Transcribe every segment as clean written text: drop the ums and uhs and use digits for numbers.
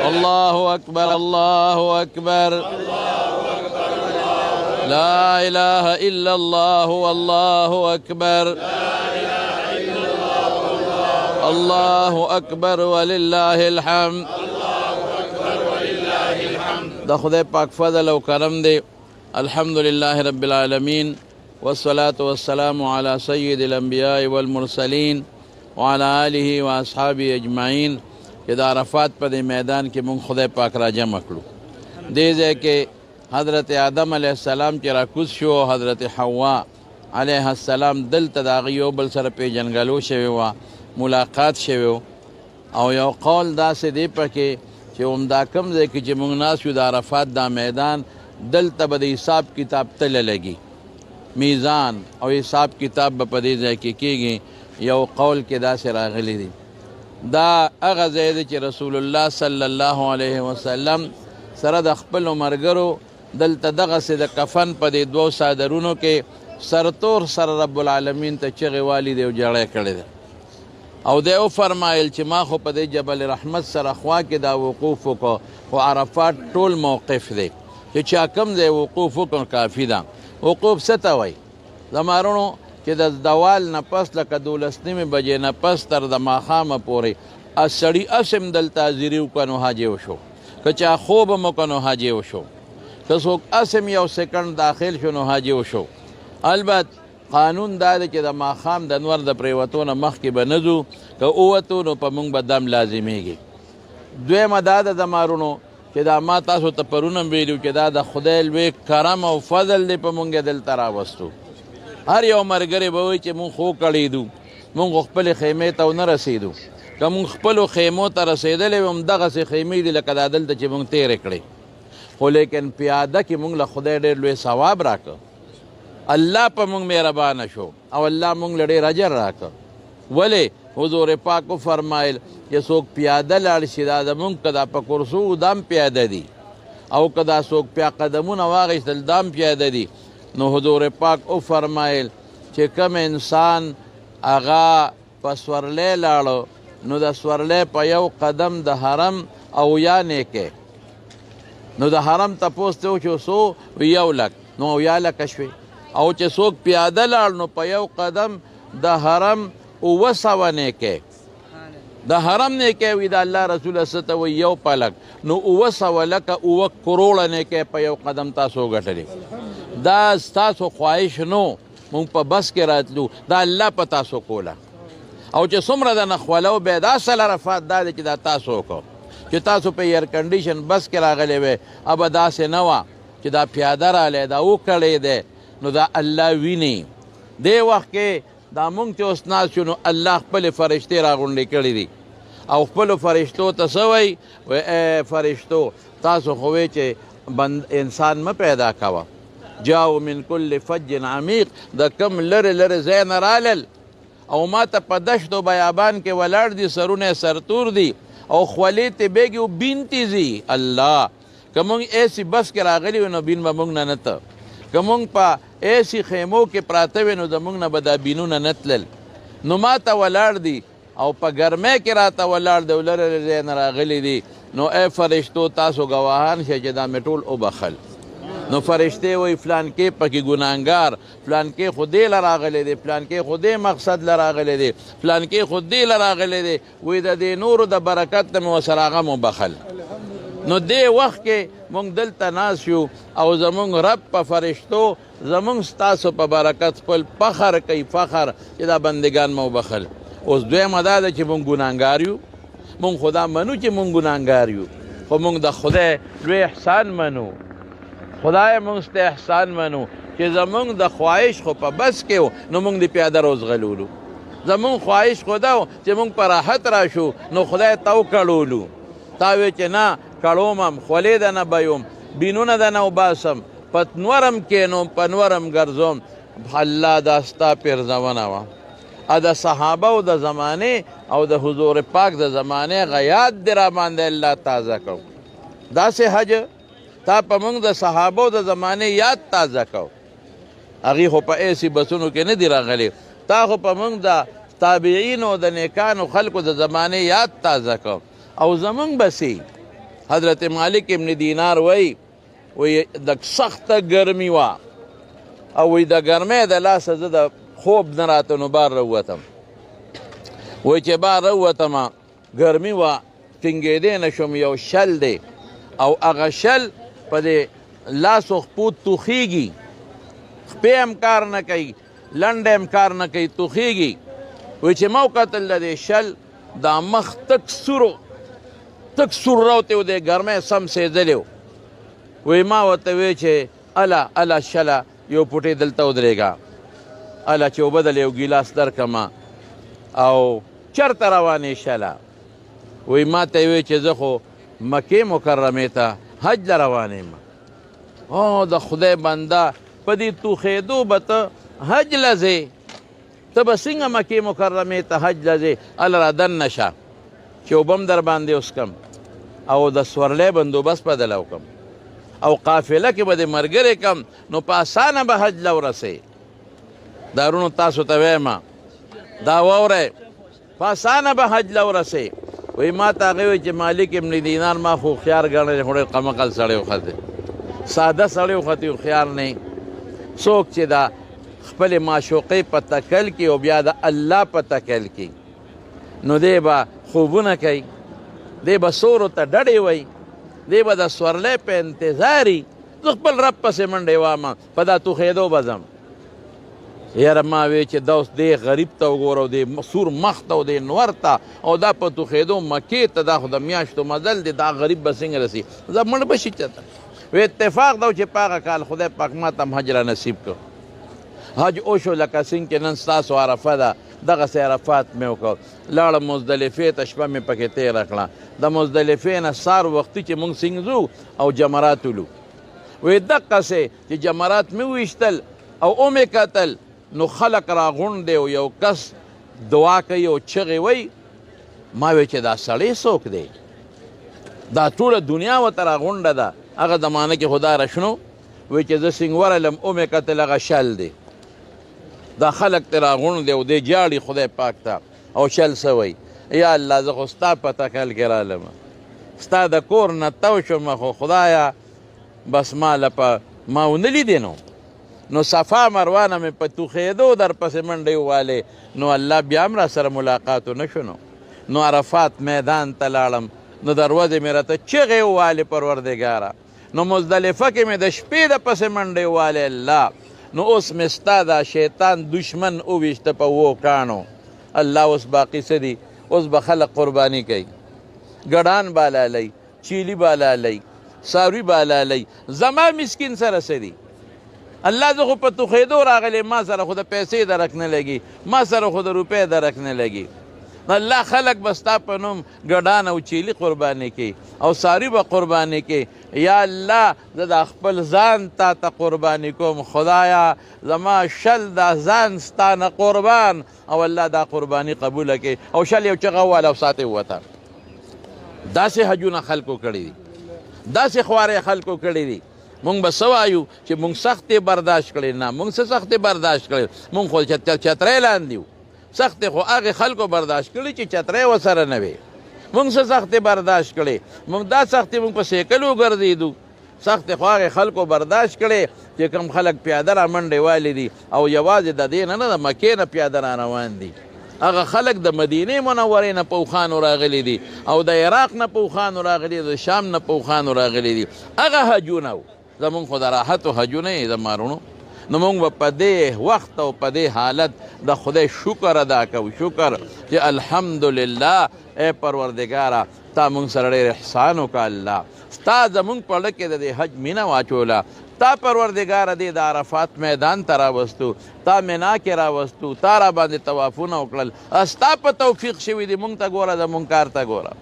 الله أكبر الله أكبر لا إله إلا الله والله أكبر الله أكبر ولله الحمد دا خدای پاک فضل و کرم دے الحمد لله رب العالمين والصلاة والسلام على سيد الأنبياء والمرسلين وعلى آله وأصحابه أجمعين کہ دا عرفات پا دے میدان کے من خدای پاک را جمع کرو دے زے کہ حضرت آدم علیہ السلام چی را کس شو حضرت حوا علیہ السلام دل تداغیو بل سر پی جنگلو شویو ملاقات شویو او یو قول دا سے دے پا کہ چی دا کم دے کہ چی من ناسو دا عرفات دا میدان دل تب دے حساب کتاب تل لگی میزان او حساب کتاب با دے زے کی گی یو قول کے دا سے راغلی دی دا اغا زید چی رسول اللہ صلی اللہ علیہ وسلم سرد اخپل و مرگرو دل تدغ سے دا کفن پا دے دو سادرونو کے سرطور سر رب العالمین تا چغی والی دے و جڑے کردے دے او دے او فرمائل چی ما خو پا دے جبل رحمت سر اخوا کے دا وقوفو کو و عرفات طول موقف دے چی چاکم دے وقوفو کو کافی دا وقوف ستاوئی زمارونو کہ دا دوال نپس لکا دولسنیم بجے نپس تر دا ماخام پوری اسڑی اسم دلتا زیریو کنو حاجیو شو کچا خوب مکنو حاجیو شو کسوک اسم یو سکنڈ داخل شو نو حاجیو شو البت قانون داده چې دا ماخام د نور د پریوتون مخکې به نزو که اوتو نو په مونږ به دم لازمیږي دویمه دا ده د مارونو چې دا ما تاسو ته پرونم ویلو چې دا د خدای لوی کرم او فضل دی په مونږ دلته راوستو هر یو ملګری به وایي چې مونږ خو کړیدو مونږ خپلې خیمې ته ونه رسیدو که مونږ خپلو خیمو ته رسېدلی وي همدغسې خیمې دي لکه دا دلته چې مونږ تېرې کړې خو لیکن پیاده کې مونږ له خدای ډېر لوی ثواب راکړه اللہ پا مونگ مہربان شو او اللہ مونگ لڑے رجر راکا ولی حضور پاکو فرمائل کہ سوک پیادہ لڑشی دا مونگ کدا پا کرسو دام پیادہ دی او کدا سوک پیا قدمون واغش دل دام پیادہ دی نو حضور پاک او فرمائل کہ کم انسان اغا پا سورلے لڑو نو دا سورلے پا یو قدم دا حرم او یا نیکے نو دا حرم تا پوستے ہو چو سو یو لک نو او یا لکشوی او چې څوک پیاده لاړ نو په یو قدم د حرم اوه سوه نیکۍ د حرم نیکۍ وي د الله رسول څه ته وایي یو پلک نو اوه سوه لکه اوه کروړه نیکۍ په یو قدم تاسو وګټلې دا ستاسو خواهش نو مونږ په بس کې راتلو دا الله په تاسو کوله او چې څومره د نخولو بیا دا اصل عرفات دا دی چې دا تاسو وکړو چې تاسو په ایئر کنډیشن بس کې راغلی وی ابه داسې نه وه چې دا پیاده رالی دا وکړی دی نو دا اللہ وینی دے وقت کے دا مونگ چے اس ناس چو نو اللہ خپل فرشتے را غنڈے کردی دی او خپل فرشتو تسوئی و اے فرشتو تاسو خوے چے انسان ما پیدا کوا جاو من کل فج عمیق دا کم لر زین رالل او ما تا پا دشت و بیابان کے ولار دی سرون سرطور دی او خوالیت بیگی و بینتی زی اللہ کہ مونگ ایسی بس کے راغلی و نو بین با مونگ ننتا که مونږ په ایسی خیمو کې پراته وی نو د مونږ نه به دا بینونه نه تلل نو ما ته ولاړ دي او په ګرمۍ کې راته ولاړ دی او لرې ځای نه راغلی دي نو ای فرشتو تاسو ګواهان شئ چې دا مې ټول وبخل نو فرشتې وایي فلانکې پکې ګناهګار فلانکې خو دې له راغلی دی فلانکې خو دې مقصد له راغلی دی فلانکې خو دې له راغلی دی وایي د دې نورو د برکت نه مې ورسره هغه مو بخل نو دې وخت کې مونږ دلته ناست یو او زمونږ رب په فرشتو زمونږ ستاسو په برکت خپل فخر کوي فخر چې دا بندگان مو بخل اوس دویمه دا ده چې مونږ ګناهګار یو مونږ خدا منو چې مونږ ګناهګار یو خو مونږ د خدای لوی احسان منو خدای مونږ ته احسان منو چې زمونږ د خواهش خو په بس کې و نو مونږ د پیاده روزغلولو زمونږ خواهش خو دا و چې مونږ په راحت راشو نو خدای ته وکړولو تا وی چې نه کړومم خولې ده نه بیوم بینونه ده نه وباسم پتنورم کینوم پنورم ګرځوم الله دا ستا پیرزونه وه د صحابه د زمانې او د حضور پاک د زمانې غیات دی را باندې الله تازه کړو داسې حج تا په موږ د صحابه د زمانې یاد تازه کړو هغې خو په ایسي بسونو کې نه دي راغلي تا خو په موږ د تابعینو د نیکانو خلکو د زمانې یاد تازه کړو او زمونږ بسې حضرت مالک ابن دینار وی د سخته ګرمي وه او وی د ګرمۍ د لاسه زه د خوب نه راته نو بار راووتم وی چې بار راووتمه ګرمي وه ټینګېدی نه شوم یو شل دی او هغه شل په دې لاسو خپو توخیږي خپې هم کار نه کوي لنډه هم کار نه کوي توخیږي وی چې ما وکتل د دې شل دا مخ تک سور راوتی و د ګرمۍ سم سېدلی و وی ما ورته وی چې اله شله یو پوټې دلته ودرېږه اله چې اوبه دله یو ګیلاس درکمه او چېرته روانې شله وی ما ته یې وی چې زه خو مکې مکرمې ته حج له روان یم او د خدای بنده په دې توخېدو به ته حج له ځې ته به څنګه مکې مکرمې ته حج له ځې هله را دننه شه چې اوبه هم در باندې وسکم او د سورلی بندوبست به دله وکړم او قافله کې به دې ملګری کم نو په اسانه به حج له ورسې دا ورونو تاسو ته وایم دا واورئ په اسانه به حج له ورسې وی ما ته هغې وی چې مالک ابن دینار ما خو هوښیار ګڼلی خو ډېر قمقل سړی وختې ساده سړی وختې هوښیار نه څوک چې دا خپلې معشوقۍ په تکل کې او بیا د الله په تکل کې نو دی به خوبونه کوي دی به سورو ته ډډې وی دی به د سورلی په انتظاري زه خپل رب پسې منډې وامه په دا توخېدو به ځم یاره ما وی چې دا اوس دې غریب ته وګوره او دې سور مخ ته او دې نور ته او دا په توخېدو مکې ته دا خو د میاشتو مزل دی دا غریب به څنګه رسي زه مړ به شي چېرته وی اتفاق دا و چې په هغه کال خدای پاک ما ته هم حج را نصیب کړ حج وشو لکه څنګه چې نن ستاسو عرفه ده دغسې عرفات مې وکړ لاړم مزدلفې ته شپه مې پکې تېره کړه د مزدلفې نه سار وختي چې موږ څنګه ځو او جمرات ولو وی دقسې چې جمرات مې وویشتل او ومې کتل نو خلق را غونډې او یو کس دعا کوي او چغې وی ما وی چې دا سړی څوک دی دا ټوله دنیا ورته را غونډه ده هغه زمانه کې خدا رشنو وی چې زه څنګه ورغلم ومې کتل هغه شل دی دا خلق ته را غونډ دی او دی جاړي خدای پاک ته او شل سوی یا الله زه خو ستا په تکل کې رالم ستا د کور نه تو شوم خو خدایه بس ما له ما ونه لیدې نو صفا مروانه مې په توخېدو در پسې منډې ووالې نو الله بیا هم را سره ملاقات ونه شو نو عرفات میدان ته لاړم نو دروازې مې راته چغې ووالې پروردګاره نو مزدلفه کې مې د شپې د پسې منډې ووالې الله نو اوس مې ستا دا شیطان دشمن وویشته په وو کاڼو الله اوس باقي څه دي اوس به خلق قرباني کوي ګډان به حلالوي چیلي به حلالوي څاروي به حلالوي زما مسکین سره څه دي الله زه خو په توخېدو راغلی ما سره خو د پیسې درک نه لګي ما سره خو د روپۍ درک نه لګي الله خلق به ستا په نوم ګډان او چیلي قرباني کوي او څاروي به قرباني کوي یا الله زه د خپل ځان تا ته قرباني کوم خدایا زما شل دا ځان ستا نه قربان او الله دا قرباني قبوله کوي او شل یو چغه وواله او ساعت یې ووته داسې حجونه خلکو کړي دي داسې خوارې خلکو کړي دي مونږ به څه وایو چې مونږ سختې برداشت کړې نه مونږ څه سختې برداشت کړې مونږ خو چترۍ لاندې وو سختې خو هغې خلکو برداشت کړي چې چترۍ ورسره نه وې مونږ څه سختې برداشت کړې مونږ دا سختې مونږ په سیکل وګرځېدو سختې خو هغې خلکو برداشت کړې چې کوم خلک پیاده را منډې والې دي او یوازې د دې نه د مکې نه پیاده را روان دي هغه خلک د مدینې منورې نه پوخانو راغلي دي او د عراق نه پوخانو راغلي دي د شام نه پوخانو راغلي دي هغه حجونه و زمونږ خو د راحتو حجونه یې زما وروڼو نو مونږ به په دې وخت او په دې حالت د خدای شکر ادا کوو شکر چې الحمدلله ای پروردګاره تا مونږ سره ډېر احسان وکړه الله ستا زمونږ په زړه کې د دې حج مینه واچوله تا پروردګاره دې د عرفات میدان ته راوستو تا منا کې راوستو تا را باندې طوافونه وکړل ستا په توفیق شوي دي مونږ ته ګوره زمونږ کار ته ګوره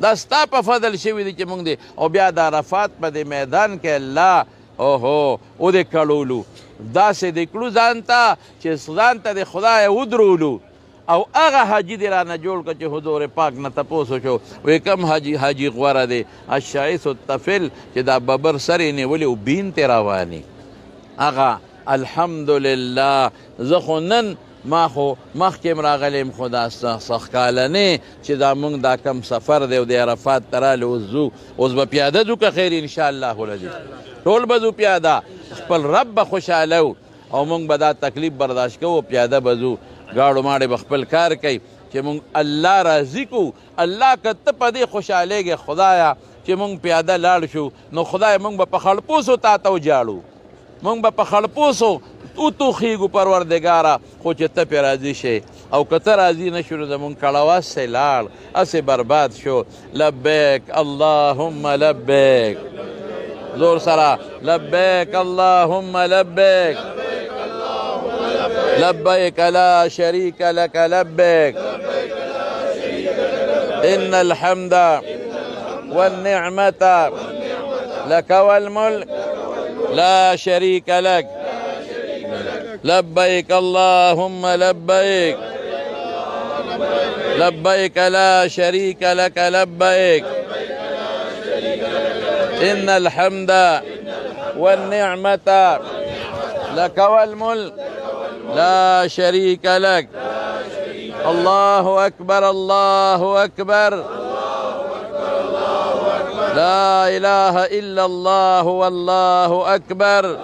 دا ستا په فضل شوي دي چې مونږ دې او بیا د عرفات په دې میدان کې الله اوهو او دې کړولو داسې دې کړو ځان ته چې ځان ته دې خدایه ودرولو او هغه حاجي دې رانه جوړ کړه چې حضور پاک نه تپوس وشو وایي کوم حاجي غوره دی الشایس الطفل چې دا ببر سر یې نیولي او بین ترې رواني هغه الحمدلله زه خو نن ما خو مخکې م راغلی م خو دا سخت کالنې چې دا موږ دا کم سفر دی او د عرفات ته رالی اوس ځو اوس به پیاده ځو که خیر انشاءالله العزیز ټول به ځو پیاده خپل رب به خوشحاله او موږ به دا تکلیف برداشت کوو پیاده به ځو ګاړو ماړې به خپل کار کوي چې موږ الله راضي کوو الله که ته په دې خوشحالېږې خدایه چې موږ پیاده لاړ شو نو خدای موږ به په خړپوسو تا ته وجاړو موږ به په خړپوسو وتوخیږو پروردګاره خو چې ته پې راضي شې او که ته راضي نه شو نو زمونږ کړه وسې لاړ هسې برباد شو لبیک اللهم لبیک زور سره لبیک اللهم لبیک لبیک لا شریک لک لبیک ان الحمد والنعمة لك والملك لا شريك لك لبيك اللهم لبيك لبيك لا شريك لك لبيك إن الحمد والنعمة لك والملك لا شريك لك الله أكبر الله أكبر لا إله إلا الله والله أكبر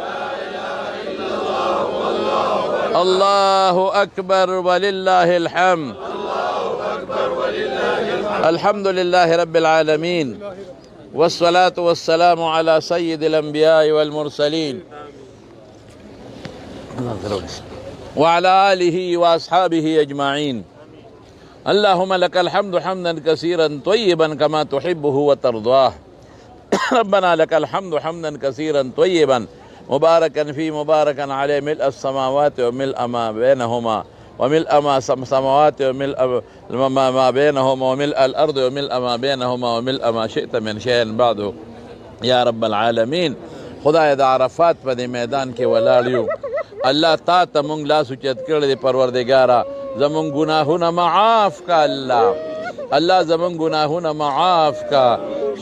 الله أكبر ولله الحمد الحمد لله رب العالمين والصلاة والسلام على سيد الأنبياء والمرسلين وعلى آله وأصحابه أجمعين اللهم لك الحمد حمدا كثيرا طيبا كما تحبه وترضاه ربنا لك الحمد حمدا كثيرا طيبا مباركا فيه مباركا عليه ملء السماوات وملء ما بينهما وملء ما السماوات وملء ما بينهما وملء الأرض وملء ما بينهما وملء ما شئت من شيء بعده يا رب العالمين خدای د عرفات په دې میدان کې ولاړ یو الله تا ته مونږ لاس اوچت کړی دی پروردګاره زمونږ ګناهونه معاف کا الله زمونږ ګناهونه معاف کا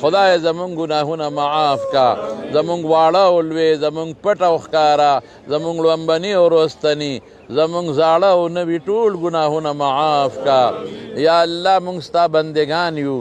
خدای زمونږ ګناهونه معاف کا زمونږ واړه او لوی زمونږ پټ او ښکاره زمونږ لومبني او وروستني زمونږ زاړه او نوي ټول ګناهونه معاف کا یا الله مونږ ستا بندگان یو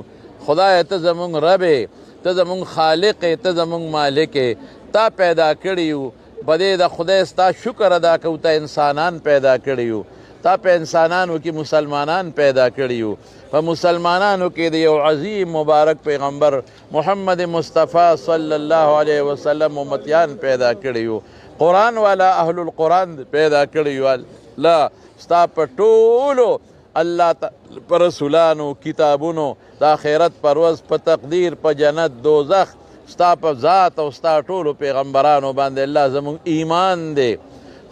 خدای ته زمونږ رب یې ته زمونږ خالق یې ته زمونږ مالک یې تا پیدا کړي یو په دې د خدای ستا شکر ادا کوو ته انسانان پیدا کړي یو تا په انسانانو کې مسلمانان پیدا کړي یو په مسلمانانو کې د یو عظیم مبارک پیغمبر محمد مصطفی صلی الله علیه وسلم امتیان پیدا کړي یو قرآن والا اهل القرآن پیدا کړي یو الله ستا په ټولو الله په رسولانو کتابونو د آخرت پر ورځ په تقدیر په جنت دوزخ ستا په ذات او ستا ټولو پیغمبرانو باندې الله زموږ ایمان دی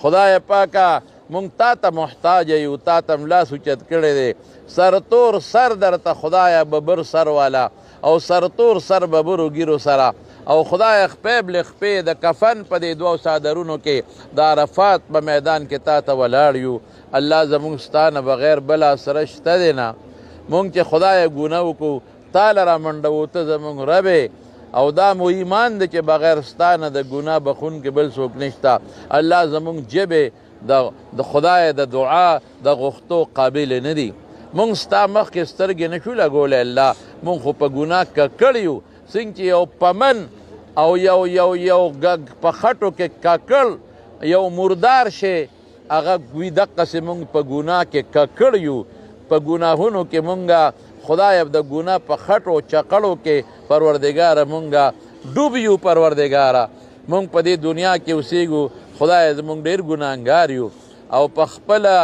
خدای پاکه مونږ تا ته محتاج یو تا ته ملاس اوچت کړی دی سرتور سر درته خدایه ببر سر والا او سرتور سر ببرو ګیرو سره او خدای خپې بلې خپې د کفن په دې دوو څادرونو کې د عرفات په میدان کې تا ته ولاړ یو الله زموږ ستا نه بغیر بله سره شته دی نه مونږ چې خدای ګونه وکړو تا له رامنډوو ته زموږ رب او دا مو ایمان دی چې بغیر ستا نه د ګناه بخونکي بل څوک نشته الله زموږ ژبې د خدای د دعا د غوښتو قابل نه دي مونږ ستا مخکې سترګې نه شو لګولی الله مونږ خو په ګناه ککړ یو څنګه چې یو پمن او یو ګګ په خټو کې ککړ یو مردار شی هغه وي دقسې مونږ په ګناه کې ککړ یو په ګناهونو کې مونږ خدای د ګناه په خټو چقړو کې پروردګاره مونږ ډوب یو پروردګاره مونږ په دې دنیا کې اوسېږو خدای زمونږ ډېر ګناهګار یو او په خپله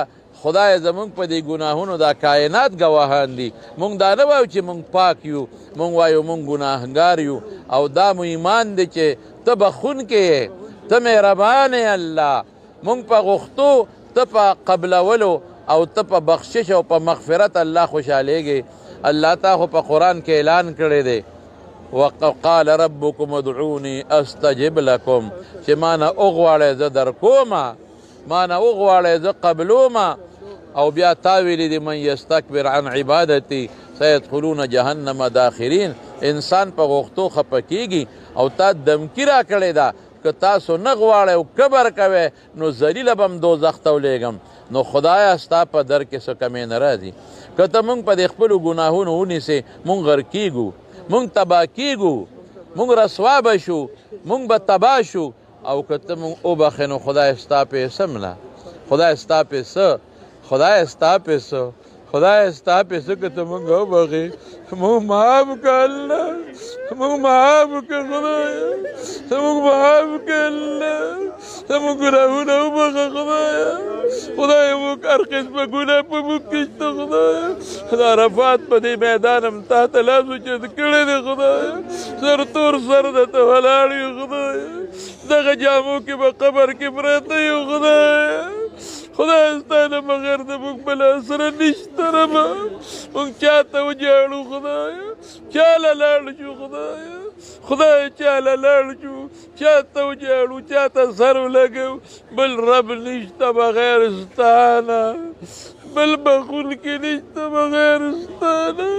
خدای زمونږ په دې ګناهونو دا کائنات ګواهان دي مونږ دا نه وایو چې مونږ پاک یو مونږ وایو مونږ ګناهګار یو او دا مو ایمان دی چې ته بخونکی یې ته مهربان یې الله مونږ په غوښتو ته په قبلولو او ته په بخشش او په مغفرت الله خوشحالیږي الله تا خو په قرآن کې اعلان کړی دی وقال ربكم ادعوني استجب لكم چې ما نه وغواړئ زه درکومه ما نه وغواړئ زه قبلومه او بیا تا ویلي دي من یستکبر عن عبادتي سیدخلون جهنم داخرین انسان په غوښتو خفه کیږي او تا دمکی را کړې ده که تاسو نه غواړئ او کبر کوئ نو ذلیله به م دوزخ ته ولیږم نو خدایا ستا په در کې څه کمی نه راځي که ته موږ په دې خپلو ګناهونو ونیسې موږ غرق کیږو موږ تباه کیږو موږ رسوا به شو موږ به تباه شو او که ته موږ وبخې نو خدای ستا په اسم نه خدای ستا په څه خدای ستا په څه خدای ستا په څه که ته موږ وبخې موږ معاف کړه الله موږ معاف کړه خدایه موږ معاف کړه الله زموږ ګناهونه وبخه خدایه خدایه موږ هر قسمه ګناه په موږ کې شته خدایه د عرفات په دې میدان هم تا ته لاس اوچت کړی دی خدایه سر تور سر درته ولاړ یو خدایه دغه جامو کې به قبر کې پراته یو خدایه خدای ستا نه بغیر د موږ بل سره نشته ربه موږ چا ته وجاړو خدایه چا له لاړ شو خدایه خدای چا له لاړ شو چا ته وجاړو چا ته سر ولګو بل رب نشته بغیر ستا نه بل بخونکی نشته بغیر ستا نه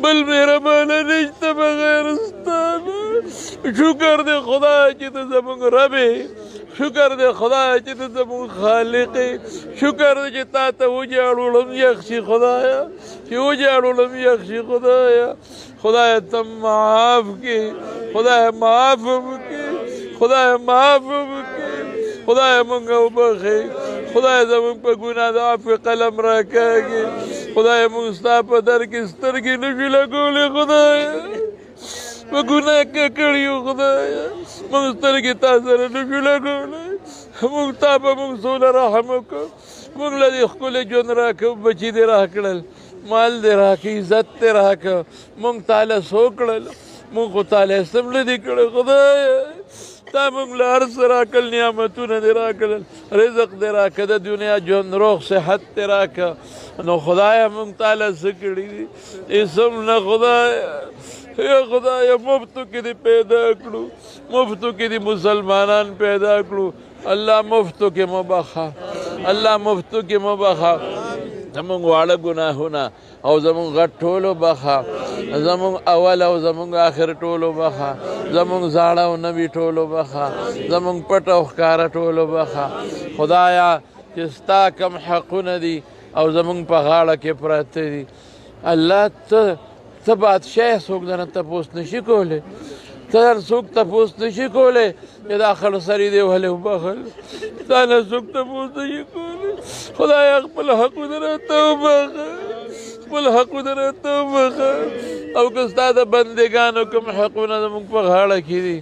بل مهربانه نشته بغیر ستا نه شکر دی خدای چې ته زموږ رب یې شکر دی خدای چې ته زموږ خالق یې شکر دی چې تا ته وجاړولم یخ شي خدایه چې وجاړولم یخ شي خدایه خدای ته معاف کړي خدای معاف وکړي خدای معاف وکړي خدای موږ وبخې خدای زموږ په ګناه د عفو قلم راکاږي خدای موږ ستا په در کې سترګې نه شو لګولی خدایه په ګناه ککړ یو خدایه موږ سترګې تا سره نه شو لګولی موږ تا په موږ سوله رحم وکړه موږ له دې ښکلی ژوند راکړه بچي دې راکړل مال دې راکړه عزت دې راکړه موږ تاله څه وکړل موږ خو تاله سم نه دي کړی خدایه تا موږ له هر څه راکړل نعمتونه دې راکړل رزق دې راکړه د دنیا ژوند روغ صحت دې راکړه نو خدایه موږ تاله څه کړي دي اسم نه خدایه یا خدایه مفتو کې دې پیدا کړو مفتو کې دې مسلمانان پیدا کړو الله مفتو کې مو بخښه الله مفتو کې مو بخښه زموږ واړه ګناهونه او زموږ غټ ټولو بخښه زموږ اول او زموږ آخر ټولو بخښه زموږ زاړه او نوي ټولو بخښه زموږ پټ او ښکاره ټولو بخښه خدایه چې ستا کم حقونه دي او زموږ په غاړه کې پراته دي الله ته بادشاه یې څوک درنه تپوس نشي کولی ته هر څوک تپوس نشي کولی چې دا خړسري دی ولې وبخل تا نه څوک تپوس نشي کولی خدایه خپل حقونه راته وبخه خپل حقونه راته وبخه او که ستا د بندګانو کوم حقونه زموږ په غاړه کې دي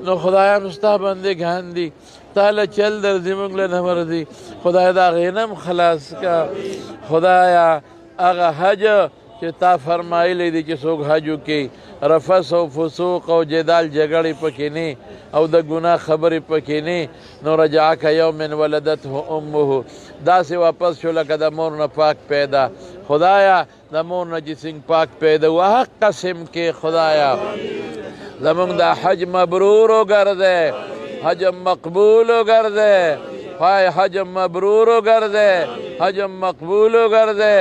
نو خدایه هم ستا بندګان دي تا له چل درځي موږ له نه ورځي خدایه د هغې نه هم خلاص که خدایه هغه حج چې تا فرمایلی دی چې څوک حج وکړي رفث او فسوق او جدال جګړې پکې نه او د ګناه خبرې پکې نه نو رجعک یوم ولدته امه داسې واپس شو لکه د مور نه پاک پیدا خدایا د مور نه چې څنګه پاک پیدا و حق قسم کې خدایا زمونږ دا حج مبرور وګرځې حج مقبول وګرځې پای حج مبرور وګرځې حج مقبول وګرځې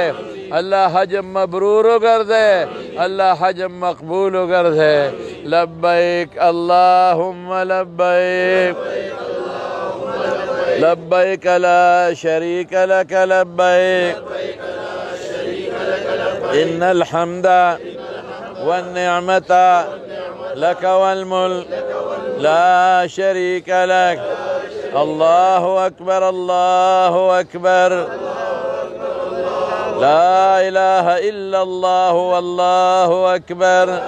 الله حج مبرور وګرځې الله حج مقبول وګرځې لبیک اللهم لبیک لبیک لا شریک لک لبیک ان الحمد والنعمة لك والملك لا شريك لك الله أكبر الله أكبر لا إله إلا الله والله أكبر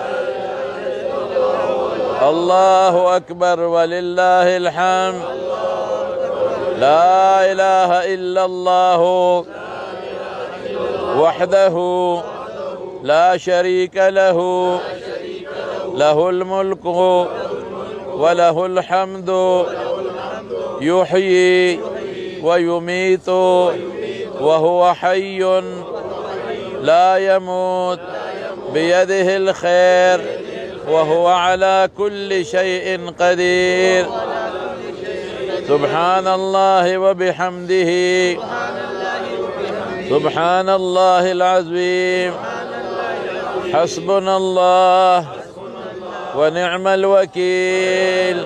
الله أكبر ولله الحمد لا إله إلا الله وحده لا شريك له له الملك وله الحمد يحيي ويميت وهو حي لا يموت بيده الخير وهو على كل شيء قدير سبحان الله وبحمده سبحان الله العظيم حسبنا الله ونعم الوكيل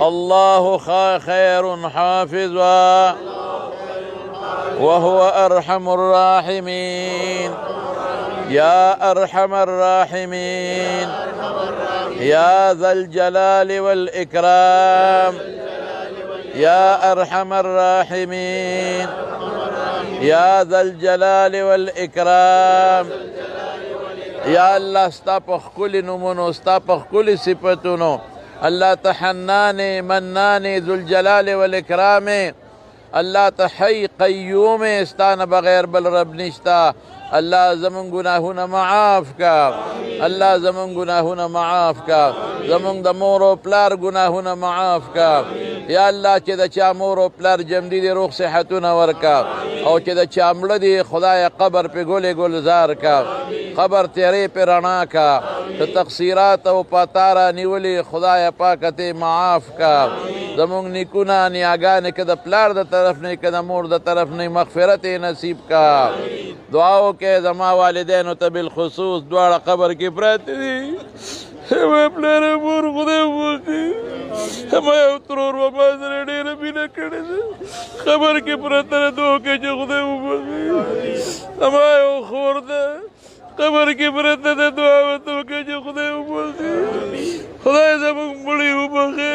الله خير حافظا وهو أرحم الراحمين يا أرحم الراحمين يا ذا الجلال والإكرام يا أرحم الراحمين يا ذا الجلال والإكرام یا الله ستا په ښکلي نومونو ستا په ښکلي صفتونو الله ته حنان منان ذوالجلال والاکرام الله ته حی قیوم ستا نه بغیر بل رب نشتا الله زمون ګناهونه معاف کا الله زمون ګناهونه معاف کا زمون د مور او پلار ګناهونه معاف کا یا الله چې د چا مور او پلار جمدي دي روغ صحتونه ورکا او چې د چا مړه دي خدای قبر په ګلې ګلزار کا قبر تیرې په رڼا کا ته تقصیرات او پاتارا نیولې خدای پاک ته معاف کا زمونږ نیکونه نیاګانې که د پلار د طرف نه که د مور د طرف نه مغفرت نصیب کا دعا وکړې زما والدینو ته بالخصوص دواړه قبر کې پراته دي زما پلار او مور خدای وبخښي زما یو ترور به ما سره ډېره مینه کړې ده قبر کې پراته ده دعا وکړې چې خدای وبخښي زما یو خور ده قبر کې پراته ده دعا ورته وکړې چې خدای وبخښي خدای زموږ مړي وبخښي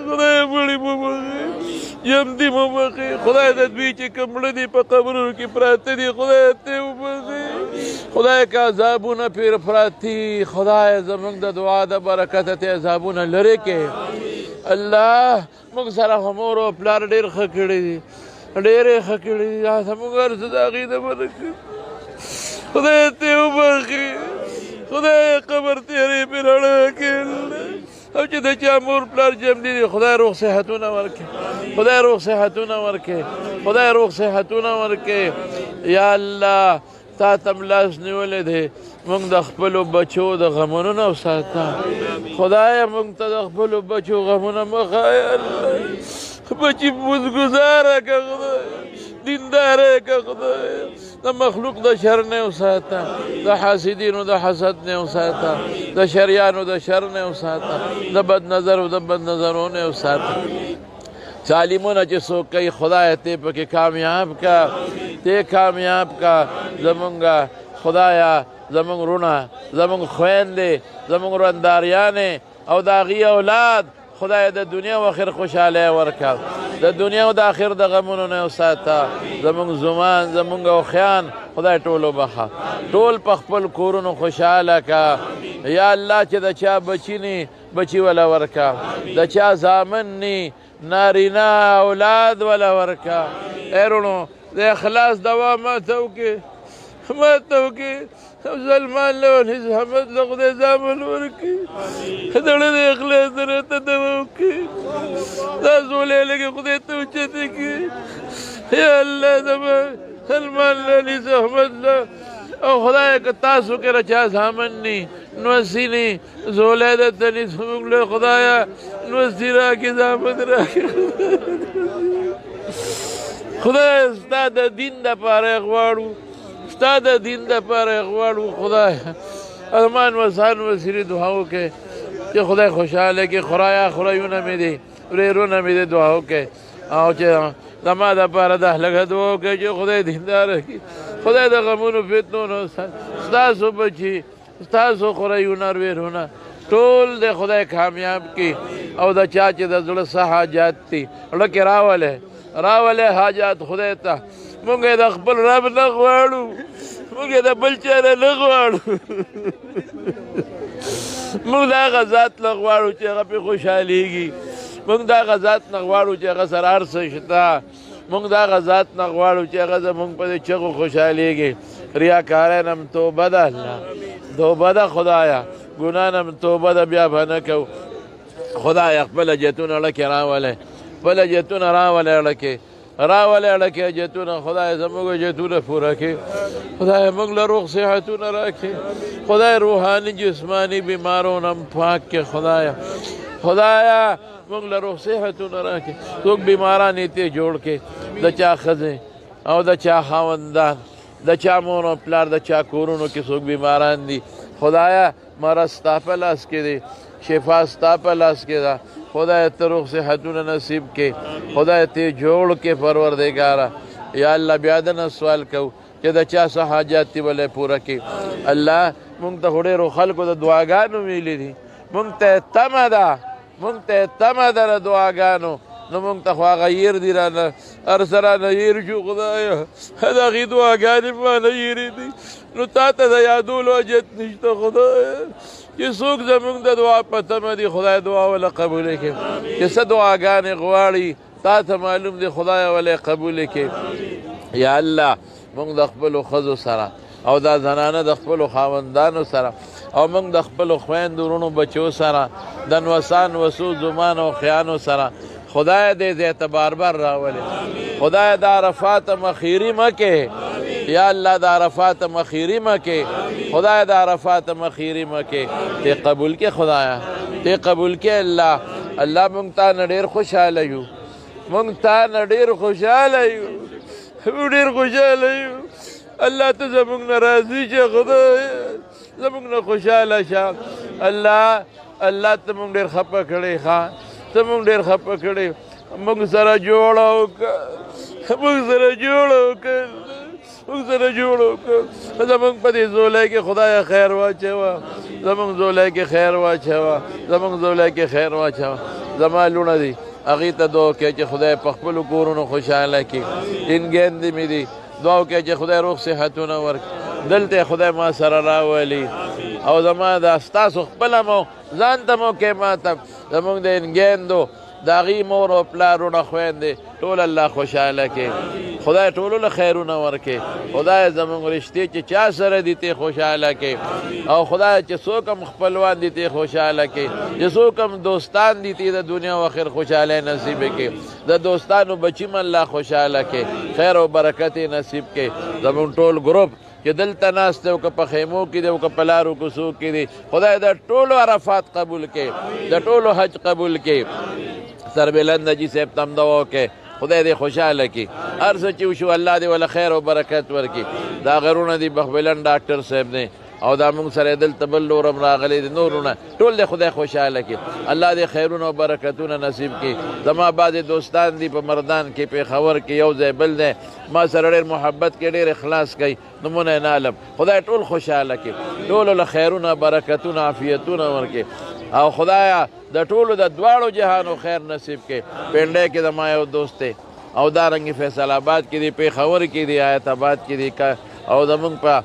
خدای مړي وبخښي جمدي وبخښي خدای د دوی چې کوم مړه دي په قبرونو کې پراته دي خدای ته وبخښي خدای که عذابونه پرې پراته دي خدای زموږ د دعا د برکته ته عذابونه لرې کړې الله موږ سره خو مور او پلار ډېر ښه کړي دي ډېرې ښه کړي دي زموږ هر څه د هغې د برکت خدای ته وبخښي خدای قبر تیرې پرې رڼا کړي او چې د چا مور پلار جمدي دي خدای روغ صحتونه ورکړي خدای روغ صحتونه ورکړي خدای روغ صحتونه ورکړي یا الله تا ته م لاس نیولی دی موږ د خپلو بچو د غمونو نه وساته خدایه موږ ته د خپلو بچو غمونه مه ښایه الله بچي مزګزاره که خدای دینداره که خدای د مخلوق د شر نه وساته د حاسدینو د حسد نه وساته د شریانو د شر نه وساته د بد نظرو د بد نظرو نه وساته تعلیمونه چې څوک کوي خدای ته پکې کامیاب کا ته کامیاب کا زمونږ خدایا زمونږ رونه زمونږ خویندې زمونږ رنداریانې او د هغې اولاد خدای د دنیا و آخر خوشحالی ورکړه د دنیا او د آخر د غمونو نه وساته زمونږ زمان زمونږ اوښیان خدای ټول وبخه ټول په خپل کورونو خوشحاله که یا الله چې د چا بچي نی بچي وله ورکه د چا زامن نی نارینه اولاد وله ورکه ای رونو د اخلاص دوا ماته وکړې ماته وکړې سلمان له ونیز حمد له خدای زامن ورکړي زړه د اخلاص سره ته دوا وکړي دا زولې لږې خدای ته اوچتې کړي یا الله زما سلمان له ونیز احمد له او خدای که تاسو کې رچا زامن نی نوسي نی زولې درته نی زموږ له خدایه نوسي راکړي زامن راکړي خدای ستا د دین دپاره غواړو ستا د دین دپاره غواړو خدای ارمان وسان وسیرې دعا وکړې چې خدای خوشحاله کړي خورایه خورایونه مې دي ورېرونه مې دي دعا وکړې او چې زما دپاره دا لږه دعا وکړې چې خدای دینداره کړي خدای د غمونو فتنو نه ستاسو بچي ستاسو خورایونه ورېرونه ټول د خدای کامیاب کړي او د چا چې د زړه څه حاجات دي زړه کې راولې حاجات خدای ته موږ یې د خپل رب نه غواړو موږ یې د بل چا نه نه غواړو موږ د هغه ذات نه غواړو چې هغه پرې خوشحالېږي موږ د هغه ذات نه غواړو چې هغه سره هر څه شته موږ د هغه ذات نه غواړو چې هغه زموږ په دې چغو خوشحالېږي ریاکارۍ نه م توبه ده الله توبه ده خدایه ګناه نه م توبه ده بیا به نه کوو خدایه خپل حاجتونه اړه کې راولئ خپل حاجتونه راولئ اړه کې راولئ اړه کې حاجتونه خدای زموږ حاجتونه پوره کړي خدای موږ له روغ صحتونه راکړي خدای روحاني جسماني بیمارونه هم پاک کړي خدایه موږ له روغ صحتونه راکړي څوک بیماران یې ته جوړ کړي د چا ښځې او د چا خاوندان د چا مور او پلار د چا کورونو کې څوک بیماران دي خدایه مرض ستا په لاس کې دی شفا ستا په لاس کې ده خدای ته روغ صحتونه نصیب کړي خدای ته جوړ کړي پروردګاره یا الله بیا دنه سوال کو چې د چا څه حاجات دي ولی پوره کړي. الله مونږ ته خو ډېرو خلکو د دعاګانو ویلي دي، مونږ ته تمه ده، مونږ ته تمه ده د دعاګانو، نو مونږ ته خو هغه هیر دي رانه هر څه رانه هیر شو خدایه، د هغې دعاګانې مانه هیرې دي، نو تا ته د یادولو حاجت نشته خدایه، چې څوک زمونږ د دعا په تمه دي خدای دعا وله قبوله کړي، چې څه دعاګانې غواړي تا ته معلوم دي خدایه وله قبوله کړي. یا الله مونږ د خپلو ښځو سره او دا زنانه د خپلو خاوندانو سره او مونږ د خپلو خویندو وروڼو بچو سره د نوسان وسو زمان او خیانو سره خدای دې ځای ته بار بار راولې، خدای د عرفات مخیري مه کې، یا الله د عرفات مخیري مه کې، خدای د عرفات مخیري مه کې، ته قبول کې خدایا، ته قبول کې الله. الله مونږ تا نه ډېر خوشحاله یو، مونږ تا نه ډېر خوشحاله یو، ډېر خوشحاله یو. الله ته زمونږ نه راضي شه خدای، زمونږ نه خوشحاله شه الله. الله ته مونږ ډېر خفه کړی ښه، ته مونږ ډېر خفه کړی، مونږ سره جوړه وکړه، مونږ سره جوړه وکړه، مونږ سره جوړه وکړه. زمونږ په دې زولی کې خدایه خیر واچوه، زمونږ زولی کې خیر واچوه، زمونږ زولی کې خیر واچوه. زما لوڼه دي هغې ته دعا وکړئ چې خدای په خپلو کورونو خوشحاله کړي. انګیندې مې دي دعا وکړئ چې خدای روغ صحتونه ورکړي، دلته خدای ما سره راولي او زما دا ستاسو خپله مو ځان ته مو کې ما ته زمونږ د انګیندو د هغې مور او پلارونه خویندې ټول الله خوشحاله کړي، خدای ټولو له خیرونه ورکړي، خدای زمونږ رشتې چې چا سره دي ته خوشحاله کړي، او خدای چې څوک هم خپلوان دي ته خوشحاله کړي، چې څوک هم دوستان دي ته د دنیا و آخر خوشحالی نصیب کړي، د دوستانو بچي م الله خوشحاله کړي، خیر او برکت یې نصیب کړي. زمونږ ټول ګروپ چې دلته ناست دی او که په خیمو کې دی او که په لارو کوڅو کې دی، خدای د ټولو عرفات قبول کړي، د ټولو حج قبول کړي. سربلند حاجي صاحب ته هم دعا وکړئ خدای دې خوشحاله کړي، هر څه چې وشو الله دې وله خیر او برکت ورکړي. دا غرونه دي بخبلند ډاکټر صاحب دی او دا موږ سره دلته بل لورم راغلی دي نورونه ټول دې خدای خوشحاله کړي، الله دې خیرونه او برکتونه نصیب کړي. زما بعضې دوستان دي په مردان کې پېښور کې یو ځای بل دی ما سره ډېر محبت کې ډېر اخلاص کوي، نمونه یې نه علم، خدای ټول خوشحاله کړي، ټولو له خیرونه برکتونه عافیتونه ورکړي، او خدایا د ټولو د دواړو جهانو خیر نصیب کړي. پنډۍ کې د ما یو دوست دی او دارنګې فیصل آباد کې دی، پېښور کې دی، آیت آباد کې دی، او زمونږ په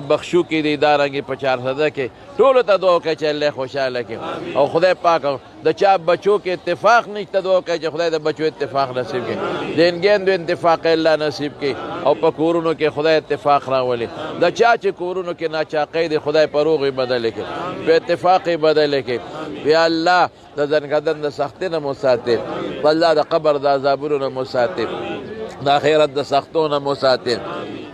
بخشو کې دی، دارنګې په چارسده کې ټولو ته دعا وکړئ چې الله خوشحاله کړي او خدای پاک د چا بچو کې اتفاق نشته دعا وکړئ چې خدای د بچو اتفاق نصیب کړي، د انګیندو اتفاق الله نصیب کړي او په کورونو کې خدای اتفاق راولي. د چا چې کورونو کې ناچاقۍ دی خدای په روغې بدلې کړي، په اتفاق یې بدلې کړي. یا الله د زنګدن د سختۍ نه مو ساتي، الله د قبر د عذابونو نه مو ساتي، د آخرت د سختو نه مو ساتي.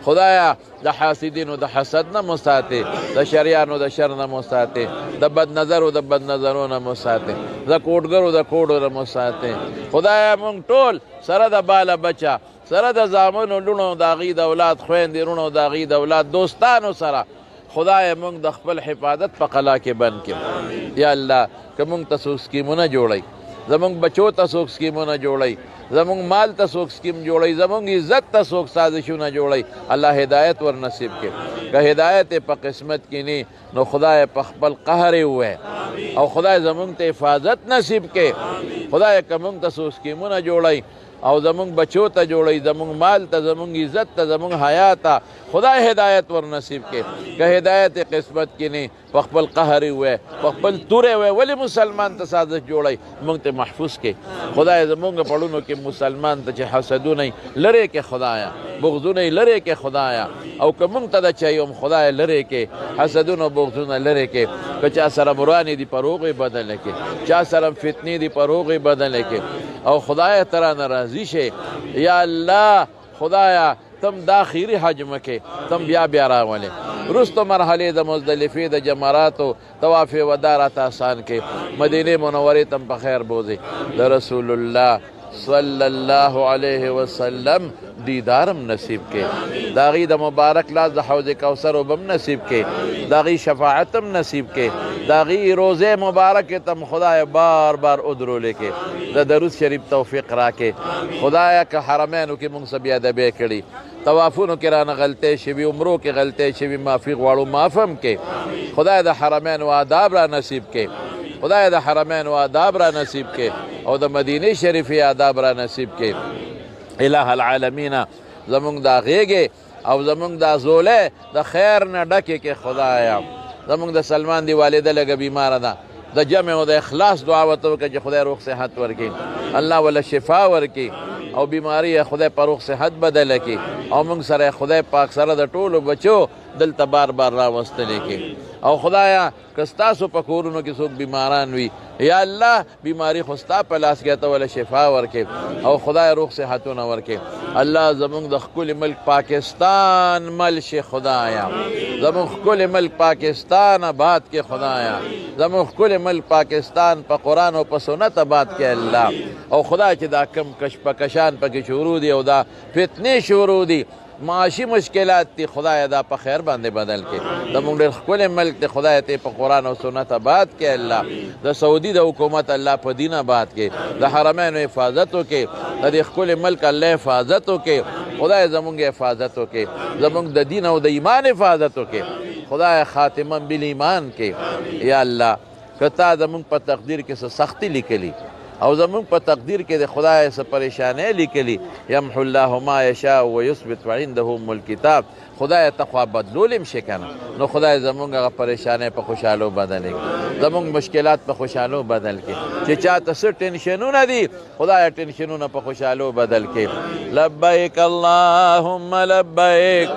خدایا د حاسدینو د حسد نه مو ساتي، د شریانو د شر نه مو ساتي، د بد نظرو د بد نظرو نه مو ساتي، د کوډګرو د کوډو نه مو ساتي. خدایا مونږ ټول سره د باله بچه، سره د زامنو لوڼو د هغې د اولاد خویندې وروڼو د هغې د اولاد دوستانو سره خدای مونږ د خپل حفاظت په قلا کې بند کړي. یا الله که مونږ ته څوک سکیمونه جوړوي، زمونږ بچو ته څوک سکیمونه جوړوي، زمونږ مال ته څوک سکیم جوړوي، زمونږ عزت ته څوک سازشونه جوړوي، الله هدایت ور نصیب کړي. که هدایت په قسمت کې نه نو خدای په خپل قهر یې ووایي او خدای زمونږ ته حفاظت نصیب کړي. خدای که مونږ ته څوک سکیمونه جوړوي او زمونږ بچو ته جوړوي، زمونږ مال ته، زمونږ عزت ته، زمونږ حیا ته خدای هدایت ور نصیب کړي. که هدایت قسمت کې نه په خپل قهر یې ووایي، په خپل تور یې ووایي، ولې مسلمان ته سازش جوړوي، مونږ ته محفوظ کړي. خدای زمونږ پړونو کې مسلمان ته چې حسدونه یې لرې کړي خدایا، بغضونه یې لرې کړي خدایا، او که مونږ ته د چا یو خدای لرې کړي حسدونه او بغضونه لرې کړي. که چا سره مرانې دي په روغې بدله کړي، چا سره فتنې دي په روغې بدله کړي، او خدای ته رانه راضي شي. یا الله خدایا تم دا خیری حج مکې تم بیا بیا راولې، وروستو مرحلې د مزدلفې د جمراتو طواف وداع راته آسان کې، مدینې منورې تم په خیر بوځي. د رسول الله صلی اللہ علیہ وسلم دیدارم نصیب کے داغی دا مبارک لاس دا حوض کوثر و بم نصیب کے داغی شفاعتم نصیب کے داغی روزے مبارک تم خدای بار بار ادرو لے کے دا درود شریف توفیق را کے خدایا کا حرمینو کی منصب یادبے کری توافونو کی رانا غلطے شوی عمرو کی غلطے شوی معافی غوارو معافم کے خدای دا حرمین و آداب را نصیب کے خدای دا حرمین و آداب را نصیب کے او دا مدینی شریفی آداب را نصیب کے الہ العالمین زمونگ دا غیگے او زمونگ دا زولے دا خیر نا ڈکے کے خدایا زمونگ دا سلمان دی والدہ لگا بیمار دا جمع و دا اخلاص دعاوتو کہ خدای روح صحت ورکی اللہ والا شفا ورکی او بیماری خدای پر روح صحت بدل کی او منگ سر خدای پاک سر دا ٹولو بچو دل تا بار بار راوست لے کے او خدایا کستاسو پکورونو کی سوک بیماران وی یا اللہ بیماری خستا پلاس گیا تا والا شفا ورکے او خدای روح صحتونا ورکے اللہ زمونگ دا خکول ملک پاکستان ملش خدایا زمونگ خکول ملک پاکستان آباد کے خدایا زمونگ خکول ملک پاکستان پا قرآن و پا سنت آباد کے اللہ او خدا چی دا کم کش پا کشان پا کی شروع دی او دا فتنی شروع دی معاشی مشکلات تی خدای دا پا خیر باندے بدل کے دا مونگ دیر خکول ملک تی خدای تی پا قرآن و سنت آباد کے اللہ دا سعودی دا حکومت اللہ پا دین آباد کے دا حرمین و حفاظتو کے دا دی خکول ملک اللہ حفاظتو کے خدای زمونگ حفاظتو کے زمونگ دا دین و دا ایمان حفاظتو کے خدای خاتمہ بالایمان کے یا اللہ کتا زمونگ پا تقدیر کے سختی لکلی او زمون پا تقدیر کے دے خدای سے پریشانے لکلی یمحو اللہ ما یشاء و یثبت وعندهم الکتاب خدای تقوی بدلولم شکنا نو خدای زمون اگا پریشانے پا خوشحالو بدلے زمون مشکلات پا خوشحالو بدل کے چی چاہتا سر ٹینشنو نا دی خدای ٹینشنو نا پا خوشحالو بدل کے لبیک اللہم لبیک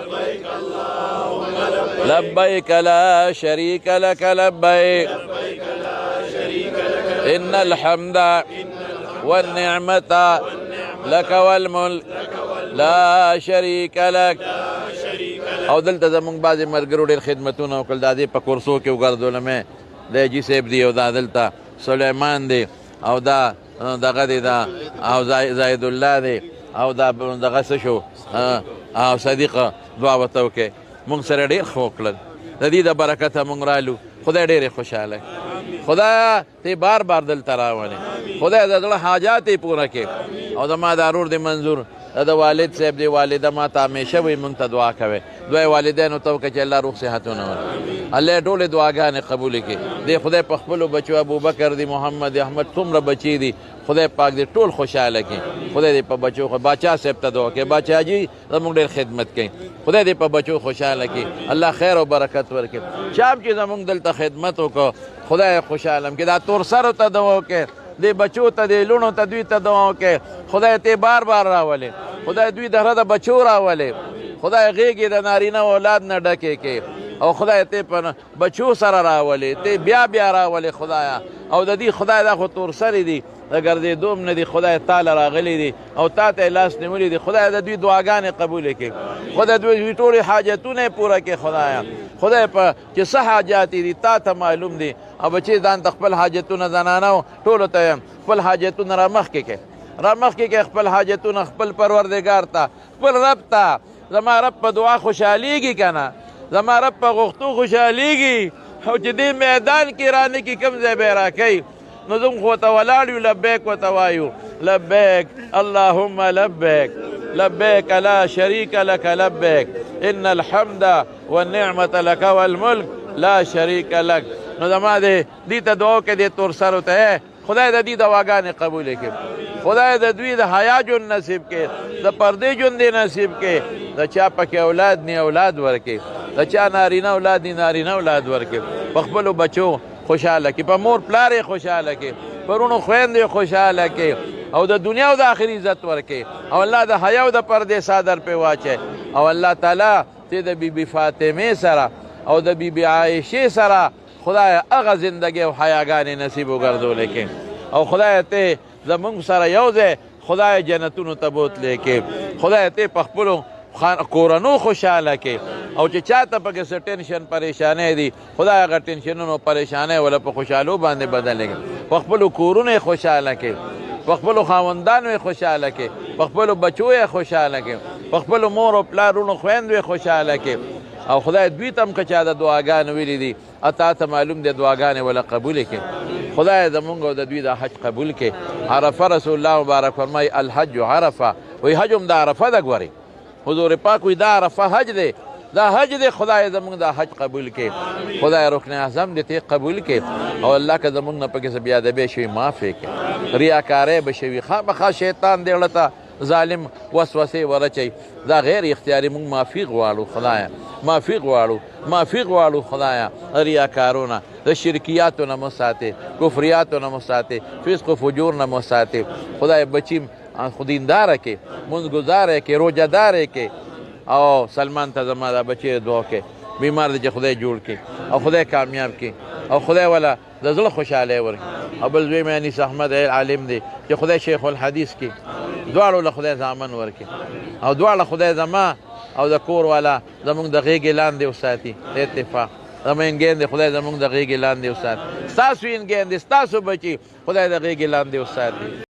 لبیک لا شریک لک لبیک ان الحمد والنعمت لك والملك لا شريك لك او دلتا زمونگ بازی مرگرو دیر خدمتون او کل دادی پا کرسو کی اگردو لمے دے جی سیب دی او دا دلتا سلیمان دی او دا غدی دا او زائد اللہ دی او دا غسشو او صدیق دعوتو کے مونگ سر دیر خوکلن دا دی دا برکتا مونگ رالو خدا دیر خوشحال ہے خدا تی بار بار دل تراوانے خدا دل حاجاتی پورا کے او دا ما دارور دی منظور دا والد صاحب دی والدہ ما تا ہمیشہ وی منگتا دعا کوئے دعای والدین تو کہ اللہ روح صحتو نور اللہ ٹولے دعاگانے قبول کے دی خدا پخبلو بچو ابو بکر دی محمد احمد تمر بچی دی خدا پاک دی ٹول خوشحال کی خدا دی پا بچو باچا صاحب تا دعا کے باچا جی زمونگ دیر خدمت کی خدا دی پا بچو خوشحال کی اللہ خیر و برکت ورکے چاپ چی زمونگ دل تا خدمتو کو خدا خوشحالم کی دا تور سرو تا دعا کے دی بچو تا دی لونو تا دوی تا دعا کے خدا تی بار بار راولے خدا دوی در دا بچو راولے خدا غیگی دا نارینا اولاد نہ ڈکے کے او خدا تی پا بچو سر راولے تی بیا بیا راولے خدایا او دا دی خدا دا خود تور سری دی اگر دی دوم ندی خدا تعالی راغلی دی او تا تا لاس نمولی دی خدا دا دوی دعاگان قبول کے خدا دوی طوری حاجتون پورا کے خدایا خدا پا چی سا حاجاتی دی تا تا معلوم دی او بچی دان تا خپل حاجتون زناناو طولو تا خپل حاجتون رامخ کے رامخ کے خپل حاجتون خپل پروردگار تا خپل رب تا زما رب پا دعا خوشحالی گی کنا زما رب پا غختو خوشحالی گی او چی دی میدان کی رانی کی کم زیبے راکی نظم خوتا ولالیو لبیک و توایو لبیک اللہم لبیک لبیک لا شریک لک لبیک ان الحمد والنعمت لک والملک لا شریک لک نظم دے دیتا دعو کے دے تور سر ہوتا ہے خدای دا دی دواگان قبول کے خدای دا دوی دا حیا جن نصیب کے دا پردے جن دے نصیب کے دا چا پاک اولاد نی اولاد ورکے دا چا نارینا اولاد نی نارینا اولاد ورکے پخبلو بچو خوشحال کی پا مور پلارے خوشحال کی پرونو خویندے خوشحال کی او دا دنیا و دا آخری عزت ورکے او اللہ دا حیا و دا پردے صادر پہ واچے او اللہ تعالی تے دا بی بی فاطمے سرا او دا بی بی عائشہ سرا خدای اغا زندگی و حیاگانی نصیب و گردو لکے او خدای تے زمونگ سر یوزے خدای جنتونو تبوت لکے خدای تے پخپلو کورنو خوشحال کے او چی چاہتا پا کسی ٹینشن پریشانے دی خدای اگر ٹینشنونو پریشانے والا پا خوشحالو باندے بدلے گا پخپلو کورنو خوشحال کے په خپلو خاوندانو یې خوشحاله کړې، په خپلو بچو یې خوشحاله کړې، په خپلو مور او پلارونو خویندو یې خوشحاله کړې. او خدای دوی ته هم که چا د دعاګانې ویلي دي تا ته معلوم دی دعاګانې وله قبولې کړي. خدای زمونږ او د دوی د حج قبول کړي. عرفه رسول الله مبارک فرمایي الحج عرفه، وایي حج هم د عرفه ده. ګورئ حضور پاک وایي دا عرفه حج دی، دا حج دی. خدای زمونږ دا حج قبول کړي. خدای رکن اعظم دې ته قبول کړي. او الله که زمونږ نه پکې څه بېادبۍ شوي معاف یې کړي، ریاکارۍ به شوي، خامخا شیطان دې زړه ته ظالم وسوسې ورچوي. دا غیر اختیاري موږ معافي غواړو خدایه، معافي غواړو خدایه. ریاکارو نه، د شرکیاتو نه مو ساتې، کفریاتو نه مو ساتې، فسق و فجور نه مو ساتې. خدای بچیم خو دینداره کې، مونځګزاره کې، روژهداره کې. او سلمان ته زما دا بچی دعا کې بیمار دی چې خدای جوړ کړي او خدای کامیاب کړي او خدای ولا د زړه خوشحالۍ ورکړي. او بل زوی مې انیس احمد عالم دی چې خدای شیخ الحدیث کړي. دواړو له خدای زامن ورکړي او دواړه خدای زما او د کور والا زمونږ د غېږې لاندې وساتي. اتفاق زموږ انګېندې خدای زمونږ د غېږې لاندې وساتي. ستاسو انګېندې ستاسو بچي خدای د غېږې لاندې وساتي.